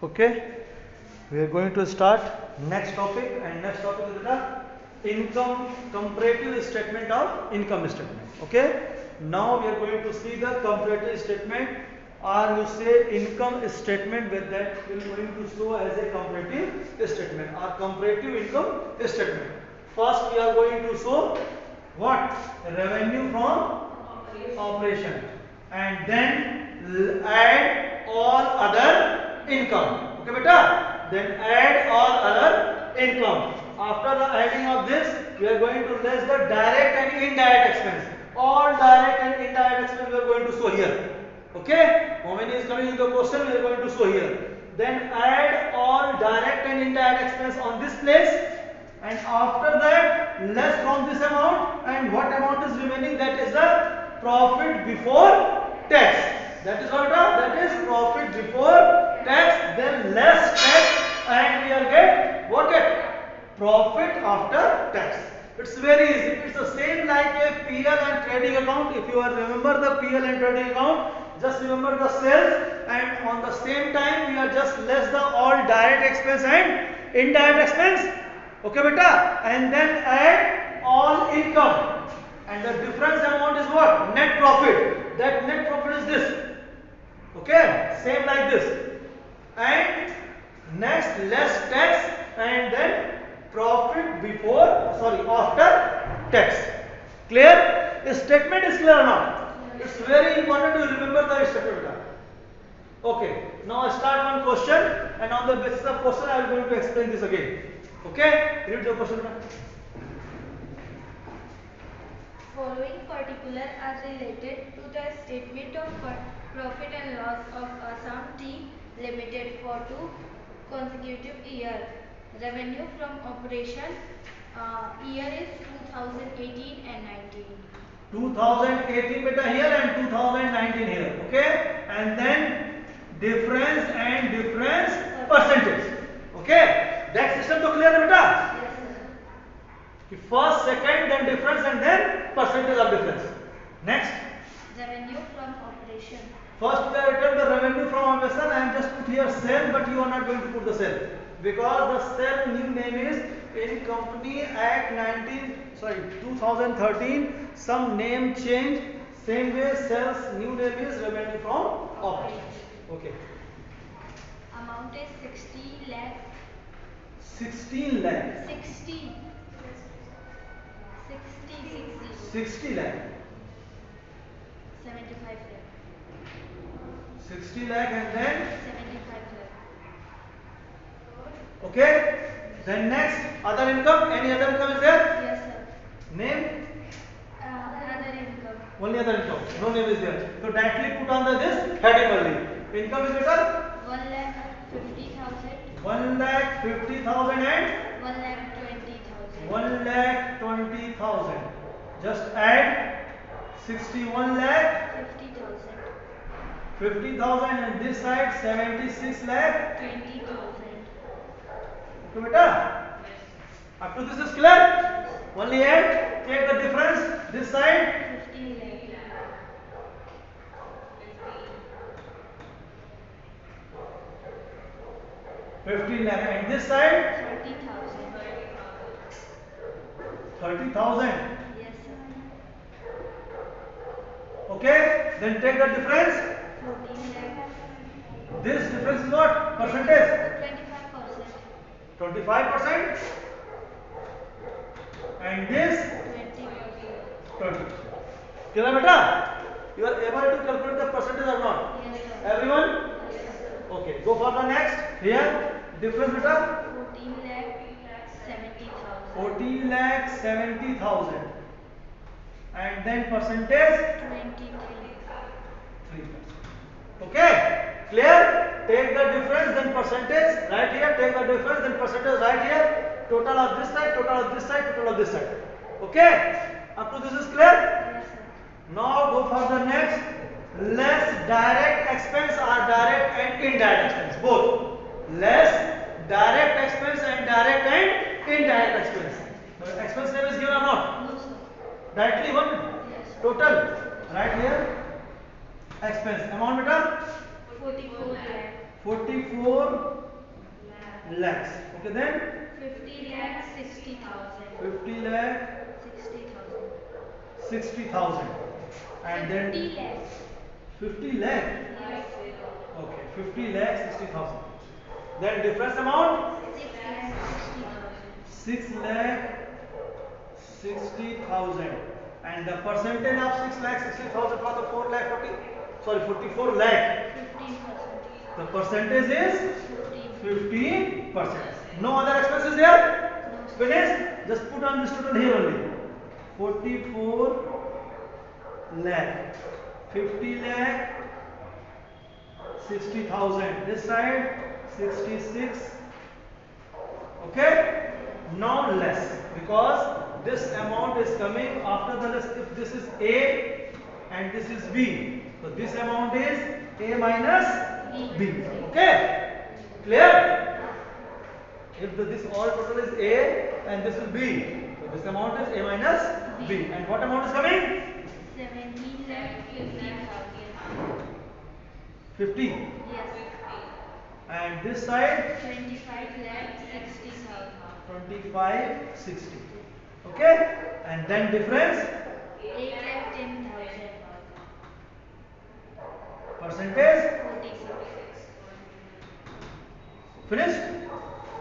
Okay, we are going to start next topic, and next topic is the income comparative statement of income statement. Okay, now we are going to see the comparative statement, or you say income statement, with that we are going to show as a comparative statement or comparative income statement. First, we are going to show what? Revenue from operation, and then add all other income. Okay beta, then add all other income. After the adding of this, we are going to less the direct and indirect expense. All direct and indirect expense we are going to show here. Okay, how many is coming in the question? We are going to show here. Then add all direct and indirect expense on this place, and after that less from this amount, and what amount is remaining, that is the profit before tax. That is what? That is profit before tax, then less tax, and we will get what? Profit after tax. It's very easy. It's the same like a PL and trading account. If you are remember the PL and trading account, just remember the sales, and on the same time we are just less the all direct expense and indirect expense. Okay beta, and then add all income, and the difference amount is what? Net profit. That net profit is this. Okay, same like this, and next less tax, and then profit before, sorry, after tax. Clear? The statement is clear or not? It's very important to remember the statement. Okay, now I start one question, and on the basis of question I am going to explain this again. Okay, read the question. Following particulars are related to the statement of profit and loss of Assam Tea Limited for 2 consecutive years. Revenue from operation year is 2018 and 19. 2018 beta here and 2019 here. Okay, and then difference and difference percentage. Okay, that system to clear beta. Yes, sir. First, second, then difference, and then percentage of difference. Next, Revenue from operation. first we have written the revenue from operation. I am just put here sale, but you are not going to put the sale, because the sale new name is in Company Act 2013. Some name change. Same way, sales new name is revenue from operation. Okay. Amount is 60 lakh. 16 lakh. 60. 60 lakh. 75 lakh. 60 lakh, and then 75 lakh. okay. Then next, other income. Any other income is there? Yes, sir. Name? Other income. Only other income. No name is there. So directly put on this heading only. Income is better. 1,50,000. 1,50,000 and 1,20,000. 1,20,000. Just add 61 lakh, 50,000. 50,000, and this side 76 lakh. 20,000. Okay, beta. Up to this is clear. Only add. Take the difference. This side 15 lakh. 15 lakh, and this side 30,000. 30,000. Yes, sir. Okay. Then take the difference. 14 lakh. This difference is what? Percentage? 25%. 25%. And this 20%. 20. Clear beta? You are able to calculate the percentage or not? Yes, sir. Everyone? Yes, sir. Okay. Go for the next. Here, difference beta? 14 lakh 70,000. 14 lakh 70,000. And then percentage 23. 3%. Okay. Clear? Take the difference, then percentage right here. Take the difference, then percentage right here. Total of this side, total of this side, total of this side. Okay. Up to this is clear? Yes, sir. Now go for the next. Less direct expense or direct and indirect expense. Both. Less direct expense and direct and indirect expense. The expense name is given or not? No, sir. Directly one. Yes. Total. Right here. Expense. Amount beta? 44 lakh. 44 lakhs. Okay, then 50 lakh 60,000. 50 lakh 60,000. 60,000. And then 50 lakhs. 50 lakh. Yes. Okay, 50 lakh 60,000. Then difference amount 6 lakh 60,000. 6 lakh 60,000. And the percentage of 6 lakh 60,000 for the 4 lakh 40, sorry 44 lakh. 15%. The percentage is 15. 15%. No other expenses there? No. Finished? Just put on this total here only. 44 lakh, 50 lakh, 60,000. This side 66. Okay? Now less, because this amount is coming after the less. If this is A and this is B, so this amount is A minus B. Okay? Clear? If this all total is A and this is B, so this amount is A minus B. And what amount is coming? 17 lakh 50,000. 50. Yes. And this side 25 lakh 60,000. 25, 60. Okay? And then difference 8 lakh 10,000. percentage 46. finished.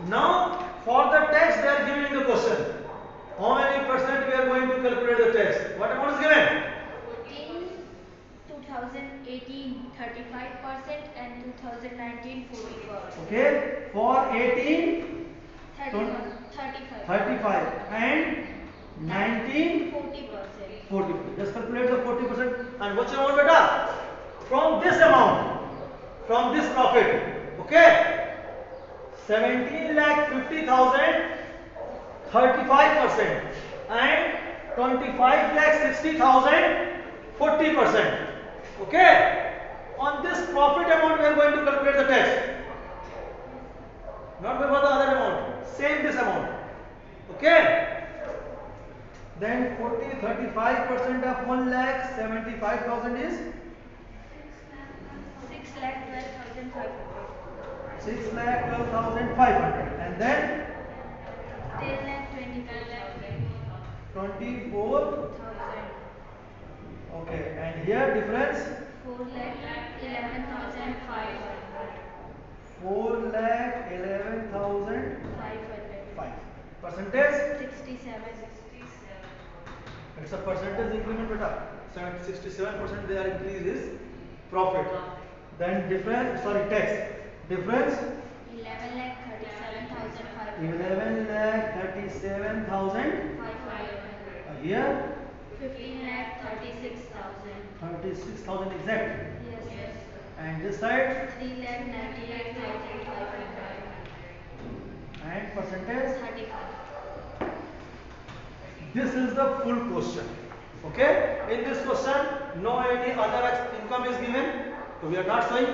Now for the tax they are giving in the question. How many percent we are going to calculate the tax? What amount is given? In 2018, 35% and 2019, 44%. Okay. For 18, 31, 35. 35 and 19, 40%. 40. Just calculate the 40%. And what's your amount, beta? From this amount, from this profit. Okay. 17 lakh 50,000, 35% and 25 lakh 60,000, 40%. Okay. On this profit amount we are going to calculate the tax. Not before the other amount. Same this amount. Okay. Then 40, 35% of 1 lakh 75,000 is 6 lakh 12,500. 6 lakh 12,500. And then 10 lakh 24,000. 24. Okay. And here difference 4 lakh 11,500. 4 lakh 11,005. 500. Percentage? 67. It's a percentage increment, beta. 67% their increase is profit. Then difference, sorry, tax. Difference 11 lakh 37,500. 11 lakh 37,000. 500. Here 15 lakh 36,000. 36,000 exact. Yes, yes. And this side 3 lakh 98,500. and percentage. 35. This is the full question. Okay? In this question, no any other income is given. So we are not showing.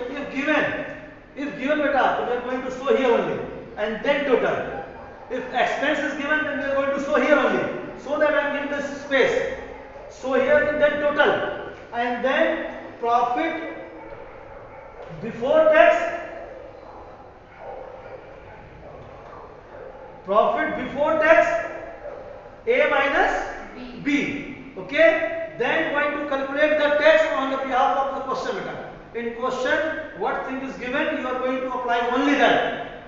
If given beta, so we are going to show here only. And then total. If expense is given, then we are going to show here only. So that I am giving this space. So here then total. And then profit before tax. Profit before tax A minus B. Okay? Then going to calculate the tax on the behalf of the question beta. In question, what thing is given, you are going to apply only that.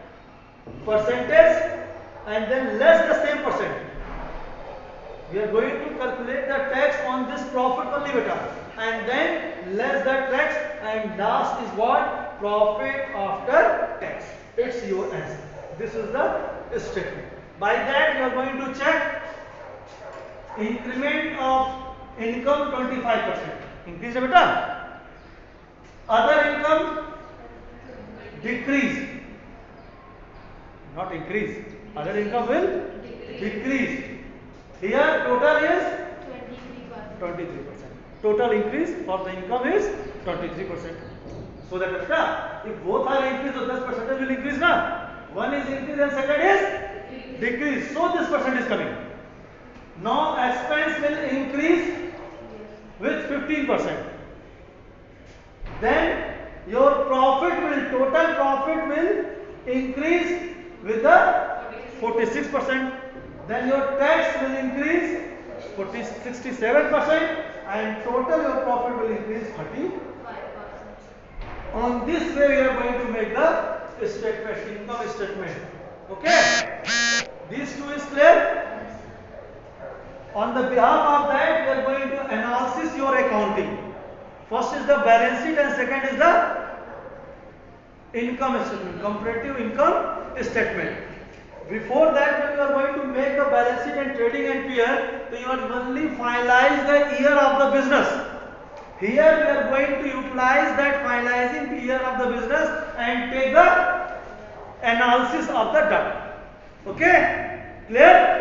Percentage and then less the same percent. We are going to calculate the tax on this profit only beta. And then less the tax and last is what? Profit after tax. It's your answer. This is the statement. By that you are going to check increment of income 25%. Increase beta. Other income decrease. Not increase. Other income will decrease. Here total is 23%. 23%. Total increase for the income is 23%. So that beta, if both are increased, so this percentage will increase na. One is increase and second is decrease. So this percent is coming. Now expense will increase with 15%. Then your profit will, total profit increase with the 46%. Then your tax will increase 67%, and total your profit will increase 30%. On this way we are going to make the statement, income statement. Okay? These two is clear? On the behalf of that, we are going to analysis your accounting. First is the balance sheet and second is the income statement, comparative income statement. Before that, when you are going to make the balance sheet and trading and peer, so you are only finalize the year of the business. Here we are going to utilize that finalizing year of the business and take the analysis of the data. Okay? Clear?